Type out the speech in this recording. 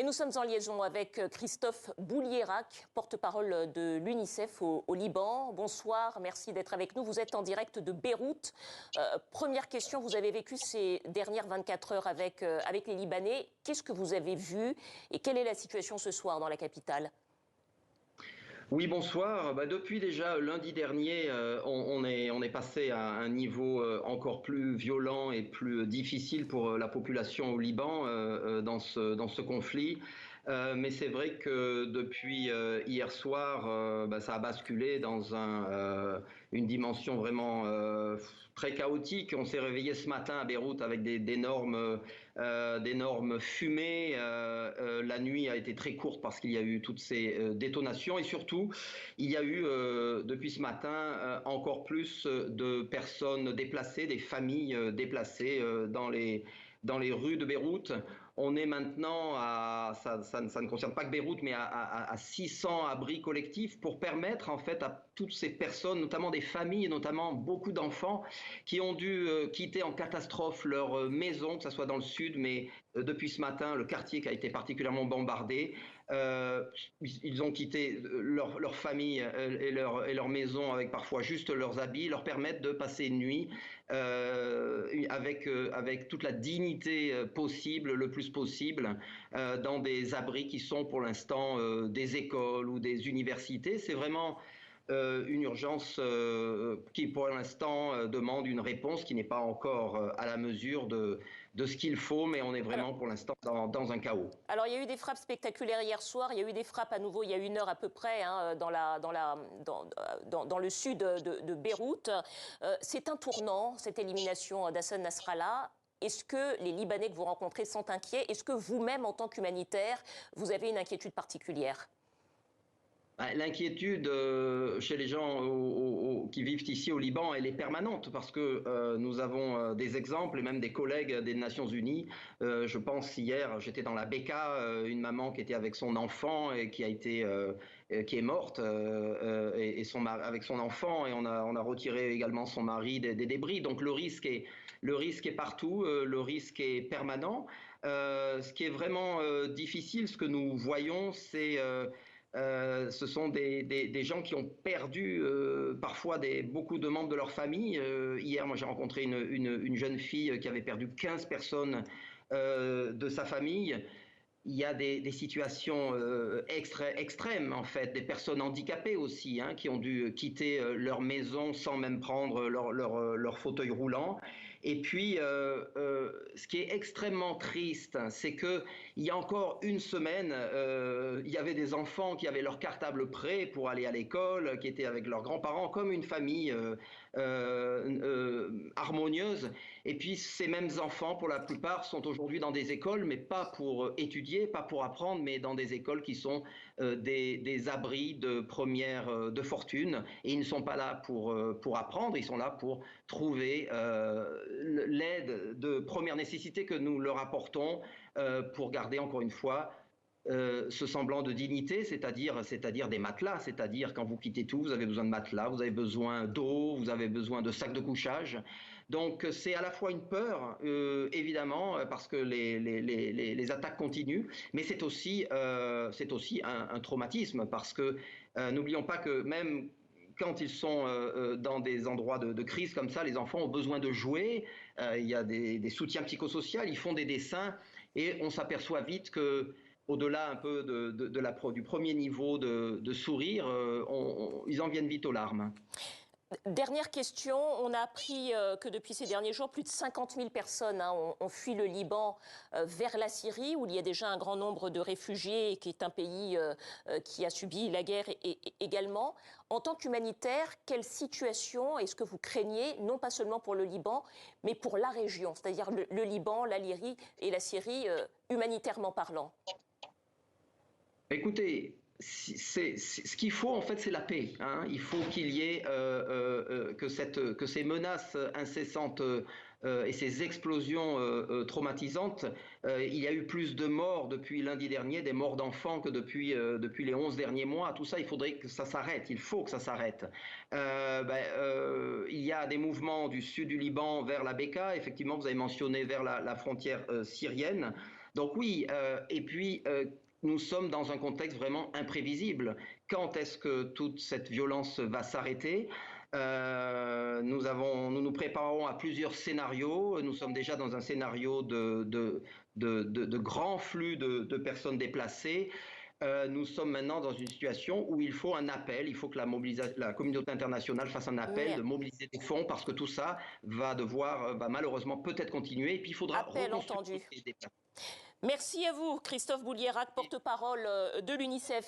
nous sommes en liaison avec Christophe Boulierac, porte-parole de l'UNICEF au Liban. Bonsoir, merci d'être avec nous. Vous êtes en direct de Beyrouth. Première question, vous avez vécu ces dernières 24 heures avec les Libanais. Qu'est-ce que vous avez vu et quelle est la situation ce soir dans la capitale ? Oui, bonsoir. Depuis déjà lundi dernier, on est passé à un niveau encore plus violent et plus difficile pour la population au Liban dans ce conflit. Mais c'est vrai que depuis hier soir, ça a basculé dans une dimension vraiment très chaotique. On s'est réveillé ce matin à Beyrouth avec d'énormes fumées. La nuit a été très courte parce qu'il y a eu toutes ces détonations et surtout, il y a eu depuis ce matin encore plus de personnes déplacées, des familles déplacées dans les rues de Beyrouth. On est maintenant ça ne concerne pas que Beyrouth, mais à 600 abris collectifs pour permettre en fait à toutes ces personnes, notamment des familles et notamment beaucoup d'enfants qui ont dû quitter en catastrophe leur maison, que ce soit dans le sud, mais depuis ce matin, le quartier qui a été particulièrement bombardé. Ils ont quitté leur famille et leur maison avec parfois juste leurs habits, leur permettent de passer une nuit avec toute la dignité possible, le plus possible, dans des abris qui sont pour l'instant des écoles ou des universités. C'est vraiment une urgence qui pour l'instant demande une réponse qui n'est pas encore à la mesure de ce qu'il faut, mais on est vraiment pour l'instant dans un chaos. Alors il y a eu des frappes spectaculaires hier soir, il y a eu des frappes à nouveau il y a 1 heure à peu près dans le sud de Beyrouth. C'est un tournant, cette élimination d'Hassan Nasrallah. Est-ce que les Libanais que vous rencontrez sont inquiets? Est-ce que vous-même, en tant qu'humanitaire, vous avez une inquiétude particulière? L'inquiétude chez les gens qui vivent ici au Liban, elle est permanente parce que nous avons des exemples et même des collègues des Nations Unies. Je pense hier, j'étais dans la Beka, une maman qui était avec son enfant et qui est morte avec son enfant et on a retiré également son mari des débris. Donc le risque est partout, le risque est permanent. Ce qui est vraiment difficile, ce que nous voyons, ce sont des gens qui ont perdu parfois beaucoup de membres de leur famille. Hier, moi, j'ai rencontré une jeune fille qui avait perdu 15 personnes de sa famille. Il y a des situations extrêmes, en fait, des personnes handicapées aussi, qui ont dû quitter leur maison sans même prendre leur fauteuil roulant. Et puis, ce qui est extrêmement triste, c'est qu'il y a encore une semaine, il y avait des enfants qui avaient leur cartable prêt pour aller à l'école, qui étaient avec leurs grands-parents, comme une famille harmonieuse. Et puis, ces mêmes enfants, pour la plupart, sont aujourd'hui dans des écoles, mais pas pour étudier, pas pour apprendre, mais dans des écoles qui sont des abris de fortune. Et ils ne sont pas là pour apprendre, ils sont là pour trouver l'aide de première nécessité que nous leur apportons pour garder encore une fois ce semblant de dignité, c'est-à-dire des matelas, c'est-à-dire quand vous quittez tout, vous avez besoin de matelas, vous avez besoin d'eau, vous avez besoin de sacs de couchage. Donc c'est à la fois une peur, évidemment, parce que les attaques continuent, mais c'est aussi un traumatisme, parce que n'oublions pas que même quand ils sont dans des endroits de crise comme ça, les enfants ont besoin de jouer, il y a des soutiens psychosociaux, ils font des dessins, et on s'aperçoit vite que au-delà un peu du premier niveau de sourire, ils en viennent vite aux larmes. Dernière question, on a appris que depuis ces derniers jours, plus de 50 000 personnes ont fui le Liban vers la Syrie, où il y a déjà un grand nombre de réfugiés, qui est un pays qui a subi la guerre également. En tant qu'humanitaire, quelle situation est-ce que vous craignez, non pas seulement pour le Liban, mais pour la région, c'est-à-dire le Liban, la Syrie, humanitairement parlant? Écoutez, ce qu'il faut en fait, c'est la paix. Il faut qu'il y ait que ces menaces incessantes et ces explosions traumatisantes. Il y a eu plus de morts depuis lundi dernier, des morts d'enfants que depuis les 11 derniers mois. Tout ça, il faudrait que ça s'arrête. Il faut que ça s'arrête. Il y a des mouvements du sud du Liban vers la Beka. Effectivement, vous avez mentionné vers la frontière syrienne. Donc oui, et puis nous sommes dans un contexte vraiment imprévisible. Quand est-ce que toute cette violence va s'arrêter? Nous nous préparons à plusieurs scénarios. Nous sommes déjà dans un scénario de grand flux de personnes déplacées. Nous sommes maintenant dans une situation où il faut un appel, il faut que la communauté internationale fasse un appel de Mais mobiliser des fonds parce que tout ça va devoir, va malheureusement peut-être continuer et puis il faudra appel reconstruire entendu. des Merci à vous, Christophe Boulierac, porte-parole de l'UNICEF.